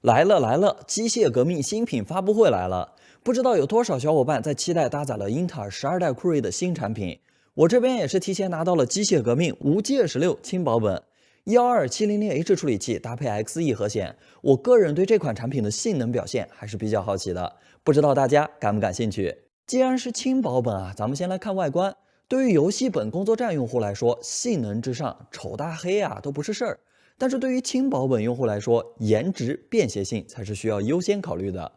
来了来了，机械革命新品发布会来了！不知道有多少小伙伴在期待搭载了英特尔12代酷睿的新产品。我这边也是提前拿到了机械革命无界16轻薄本12700H 处理器搭配 Xe 核显。我个人对这款产品的性能表现还是比较好奇的，不知道大家感不感兴趣？既然是轻薄本啊，咱们先来看外观。对于游戏本工作站用户来说，性能至上，丑大黑啊都不是事儿。但是对于轻薄本用户来说，颜值、便携性才是需要优先考虑的。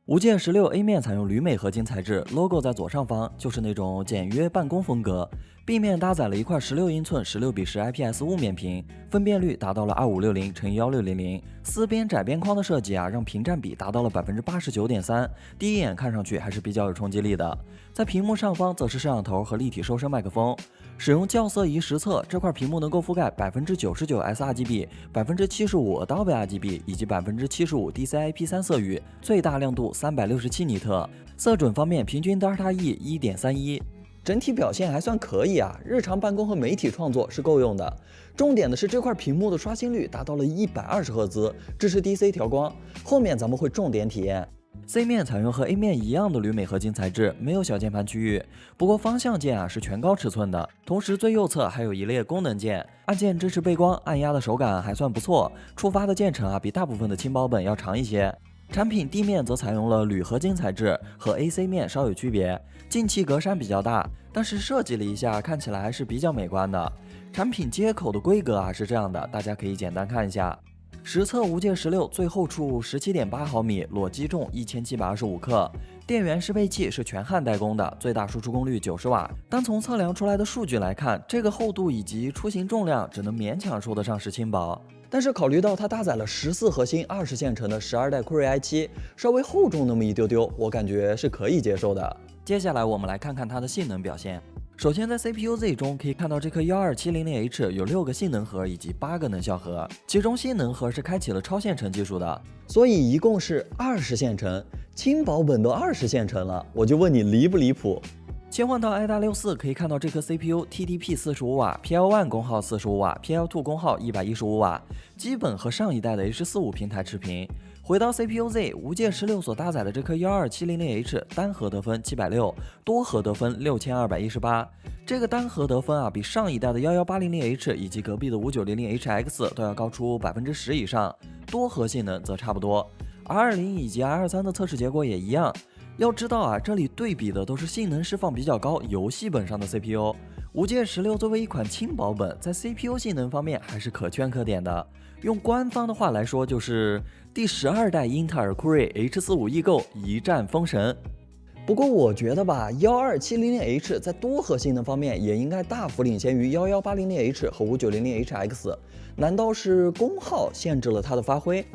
无界16 A 面采用铝镁合金材质 ，logo 在左上方，就是那种简约办公风格。壁面搭载了一块16英寸16:10 IPS 雾面屏，分辨率达到了2560×1600。丝边窄边框的设计啊，让屏占比达到了89.3%，第一眼看上去还是比较有冲击力的。在屏幕上方则是摄像头和立体收声麦克风。使用校色仪实测，这块屏幕能够覆盖99%sRGB、75% Dolby RGB 以及75% DCI-P3 色域，最大亮度367尼特。色准方面，平均 Delta E 1.31，整体表现还算可以啊，日常办公和媒体创作是够用的。重点的是这块屏幕的刷新率达到了120赫兹，支持 DC 调光，后面咱们会重点体验。C 面采用和 A 面一样的铝镁合金材质，没有小键盘区域，不过方向键啊是全高尺寸的，同时最右侧还有一列功能键，按键支持背光，按压的手感还算不错，触发的键程啊比大部分的轻薄本要长一些。产品地面则采用了铝合金材质，和 AC 面稍有区别，进气格栅比较大，但是设计了一下，看起来还是比较美观的。产品接口的规格啊是这样的，大家可以简单看一下。实测无界16最后处17.8毫米，裸机重1725克，电源适配器是全汉代工的，最大输出功率90瓦。单从测量出来的数据来看，这个厚度以及出行重量只能勉强说得上是轻薄。但是考虑到它搭载了14核心20线程的12代酷睿 i7，稍微厚重那么一丢丢，我感觉是可以接受的。接下来我们来看看它的性能表现。首先在 CPU-Z 中可以看到，这颗12700H 有6个性能核以及8个能效核，其中性能核是开启了超线程技术的，所以一共是20线程。轻薄本都20线程了，我就问你离不离谱？切换到 i.64 可以看到，这颗 CPU TDP 45瓦 ，PL1 功耗45瓦 ，PL2 功耗115瓦，基本和上一代的 H45 平台持平。回到 CPU-Z， 无界16所搭载的这颗12700H 单核得分760，多核得分6218。这个单核得分啊，比上一代的11800H 以及隔壁的5900HX 都要高出10%以上，多核性能则差不多。R20 以及 R23 的测试结果也一样。要知道啊，这里对比的都是性能释放比较高、游戏本上的 CPU。无界16作为一款轻薄本，在 CPU 性能方面还是可圈可点的。用官方的话来说，就是第12代英特尔酷睿 H45 异构一战封神。不过我觉得吧，12700H 在多核性能方面也应该大幅领先于11800H 和5900HX， 难道是功耗限制了它的发挥？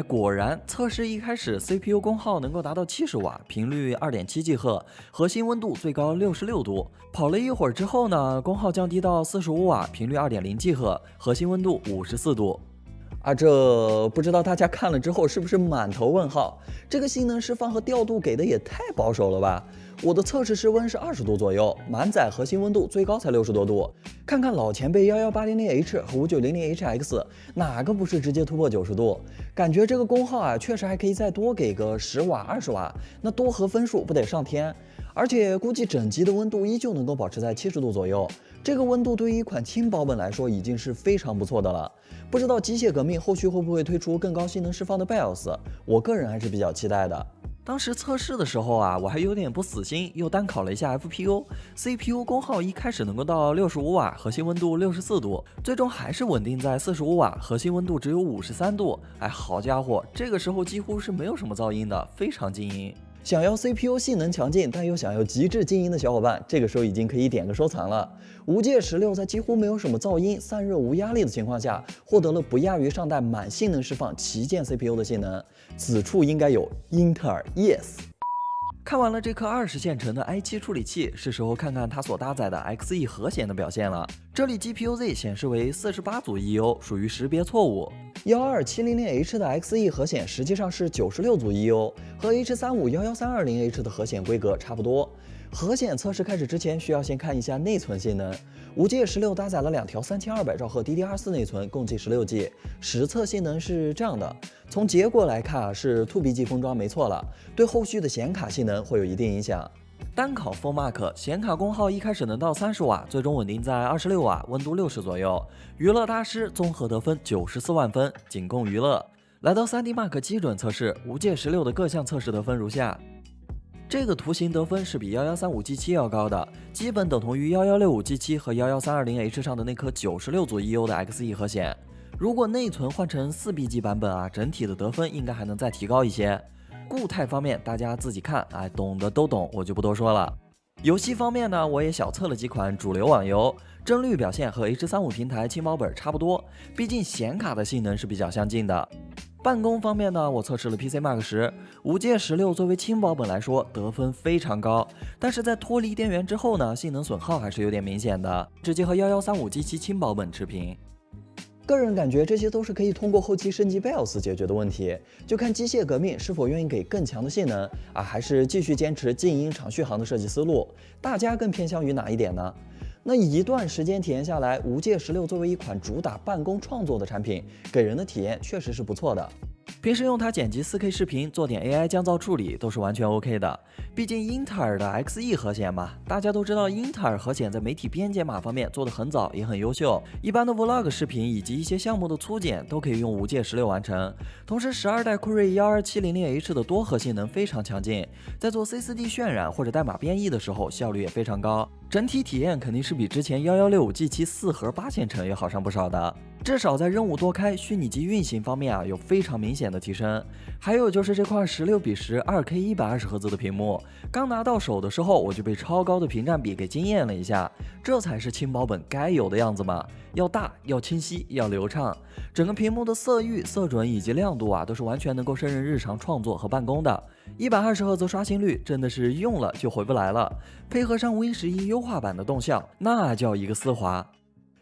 果然，测试一开始 CPU 功耗能够达到70瓦，频率2.7 赫，核心温度最高66度。跑了一会儿之后呢，功耗降低到45瓦，频率2.0 赫，核心温度54度。这不知道大家看了之后是不是满头问号？这个性能释放和调度给的也太保守了吧！我的测试室温是20度左右，满载核心温度最高才60多度。看看老前辈11800H 和5900HX， 哪个不是直接突破90度？感觉这个功耗啊，确实还可以再多给个10瓦、20瓦，那多核分数不得上天？而且估计整机的温度依旧能够保持在70度左右，这个温度对于一款轻薄本来说已经是非常不错的了。不知道机械革命后续会不会推出更高性能释放的 BIOS， 我个人还是比较期待的。当时测试的时候啊，我还有点不死心，又单考了一下 FPU，CPU 功耗一开始能够到65瓦，核心温度64度，最终还是稳定在45瓦，核心温度只有53度。好家伙，这个时候几乎是没有什么噪音的，非常静音。想要 CPU 性能强劲，但又想要极致静音的小伙伴，这个时候已经可以点个收藏了。无界16在几乎没有什么噪音、散热无压力的情况下，获得了不亚于上代满性能释放旗舰 CPU 的性能，此处应该有英特尔 Yes。看完了这颗20线程的 i7 处理器，是时候看看它所搭载的 Xe 核显的表现了。这里 GPU-Z 显示为48组 EO， 属于识别错误。12700H 的 Xe 核显实际上是96组 EO， 和 H35 11320H 的核显规格差不多。核显测试开始之前，需要先看一下内存性能。5G16搭载了2条3200兆赫 DDR4 内存，共计16G。实测性能是这样的，从结果来看是 2BG 封装没错了，对后续的显卡性能会有一定影响。单考 ForMark 显卡功耗一开始能到30瓦，最终稳定在26瓦，温度60左右。娱乐大师综合得分94万分，仅供娱乐。来到 3D Mark 基准测试，5G16的各项测试得分如下。这个图形得分是比1135G7 要高的，基本等同于1165G7和11320H 上的那颗96组 EU 的 XE 核显。如果内存换成4BG 版本啊，整体的得分应该还能再提高一些。固态方面大家自己看，懂的都懂，我就不多说了。游戏方面呢，我也小测了几款主流网游，帧率表现和 H35 平台轻薄本差不多，毕竟显卡的性能是比较相近的。办公方面呢，我测试了 PC Mark 10，5G16作为轻薄本来说得分非常高，但是在脱离电源之后呢，性能损耗还是有点明显的，直接和1135G7 轻薄本持平。个人感觉这些都是可以通过后期升级 BIOS 解决的问题，就看机械革命是否愿意给更强的性能还是继续坚持静音长续航的设计思路，大家更偏向于哪一点呢？那一段时间体验下来，5G16作为一款主打办公创作的产品，给人的体验确实是不错的。平时用它剪辑 4K 视频，做点 AI 降噪处理都是完全 OK 的。毕竟英特尔的 XE 核显嘛，大家都知道英特尔核显在媒体编解码方面做得很早，也很优秀。一般的 Vlog 视频以及一些项目的粗剪都可以用5G16完成。同时12代酷睿 12700H 的多核性能非常强劲，在做 C4D 渲染或者代码编译的时候效率也非常高，整体体验肯定是比之前1165G7 4核8线程要好上不少的。至少在任务多开、虚拟机运行方面有非常明显的提升。还有就是这块16:10 2K 120赫兹的屏幕，刚拿到手的时候我就被超高的屏占比给惊艳了一下，这才是轻薄本该有的样子嘛，要大、要清晰、要流畅。整个屏幕的色域、色准以及亮度都是完全能够胜任日常创作和办公的。120赫兹刷新率真的是用了就回不来了，配合上 Win11优化版的动效，那叫一个丝滑。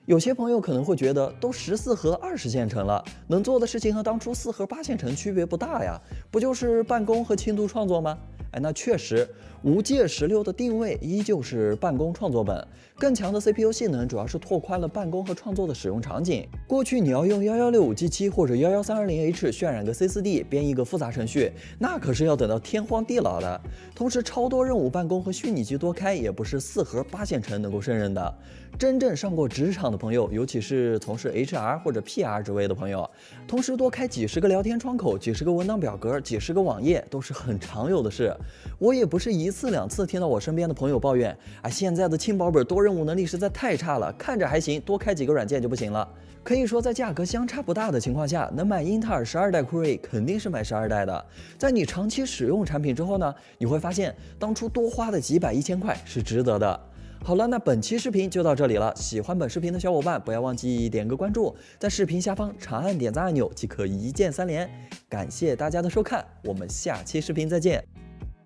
有些朋友可能会觉得，都14核20线程了，能做的事情和当初4核8线程区别不大呀，不就是办公和轻度创作吗？那确实，5G16的定位依旧是办公创作本，更强的 CPU 性能主要是拓宽了办公和创作的使用场景。过去你要用1165G7或者11320H 渲染个 C4D， 编一个复杂程序，那可是要等到天荒地老的。同时，超多任务办公和虚拟机多开也不是4核8线程能够胜任的。真正上过职场的朋友，尤其是从事 HR 或者 PR 职位的朋友，同时多开几十个聊天窗口、几十个文档表格、几十个网页，都是很常有的事。我也不是1次2次听到我身边的朋友抱怨，现在的轻薄本多任务能力实在太差了，看着还行，多开几个软件就不行了。可以说，在价格相差不大的情况下，能买英特尔12代酷睿肯定是买12代的。在你长期使用产品之后呢，你会发现当初多花的几百1000块是值得的。好了，那本期视频就到这里了。喜欢本视频的小伙伴不要忘记点个关注，在视频下方长按点赞按钮即可一键3连。感谢大家的收看，我们下期视频再见，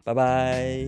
拜拜。